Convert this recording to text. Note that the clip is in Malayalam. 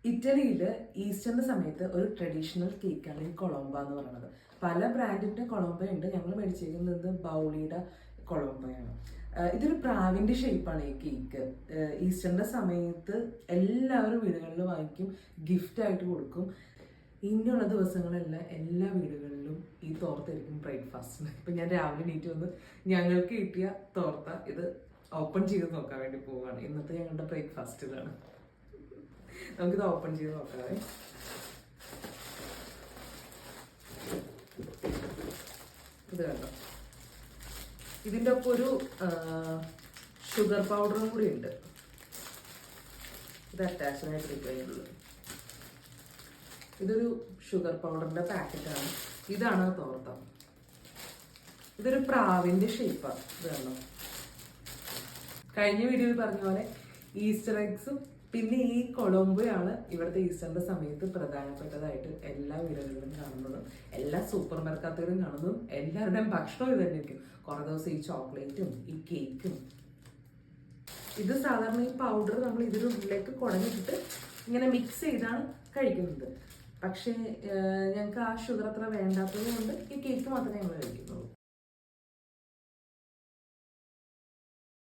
ഇറ്റലിയിൽ ഈസ്റ്ററിന്റെ സമയത്ത് ഒരു ട്രഡീഷണൽ കേക്കാണ് ഈ കൊളംബ എന്ന് പറയുന്നത്. പല ബ്രാൻഡിന്റെ കൊളംബ ഉണ്ട്. ഞങ്ങൾ മേടിച്ചിരിക്കുന്നത് ബൗളിയുടെ കൊളംബയാണ്. ഇതൊരു പ്രാവിന്റെ ഷേപ്പാണ് ഈ കേക്ക്. ഈസ്റ്ററിന്റെ സമയത്ത് എല്ലാവരും വീടുകളിൽ വാങ്ങിക്കും, ഗിഫ്റ്റ് ആയിട്ട് കൊടുക്കും. ഇനിയുള്ള ദിവസങ്ങളെല്ലാം എല്ലാ വീടുകളിലും ഈ തോർത്തായിരിക്കും ബ്രേക്ക്ഫാസ്റ്റിന്. ഇപ്പം ഞാൻ രാവിലെ എണീറ്റ് വന്ന് ഞങ്ങൾക്ക് കിട്ടിയ തോർത്ത ഇത് ഓപ്പൺ ചെയ്ത് നോക്കാൻ വേണ്ടി പോവുകയാണ്. ഇന്നത്തെ ഞങ്ങളുടെ ബ്രേക്ക്ഫാസ്റ്റ് ഇതാണ്. നമുക്കിത് ഓപ്പൺ ചെയ്ത് നോക്കാവേ. ഇത് കണ്ടോ, ഇതിൻ്റെ ഒപ്പം ഒരു ഷുഗർ പൗഡറും കൂടി ഉണ്ട്. ഇത് അറ്റാച്ച്ഡായിട്ട് ഇരിക്കുന്നത്. ഇതൊരു ഷുഗർ പൗഡറിന്റെ പാക്കറ്റാണ്. ഇതാണ് തോർത്ത. ഇതൊരു പ്രാവിന്റെ ഷേപ്പാണ്. ഇത് കണ്ടോ, കഴിഞ്ഞ വീഡിയോയിൽ പറഞ്ഞ പോലെ ഈസ്റ്റർ എഗ്സും പിന്നെ ഈ കൊളംബോയാണ് ഇവിടുത്തെ ഈസ്റ്ററിന്റെ സമയത്ത് പ്രധാനപ്പെട്ടതായിട്ട് എല്ലാ വീടുകളിലും കാണുന്നതും എല്ലാ സൂപ്പർ മാർക്കറ്റുകളിലും കാണുന്നതും. എല്ലാവരുടെയും ഭക്ഷണം ഇത് തന്നെയായിരിക്കും. കുറേ ദിവസം ഈ ചോക്ലേറ്റും ഈ കേക്കും. ഇത് സാധാരണ ഈ പൗഡർ നമ്മൾ ഇതിൻ്റെ ഉള്ളിലേക്ക് കുടഞ്ഞിട്ടിട്ട് ഇങ്ങനെ മിക്സ് ചെയ്താണ് കഴിക്കുന്നത്. പക്ഷേ ഞങ്ങൾക്ക് ആ ഷുഗർ അത്ര വേണ്ടാത്തത് കൊണ്ട് ഈ കേക്ക് മാത്രമേ ഞങ്ങൾ കഴിക്കുന്നുള്ളൂ.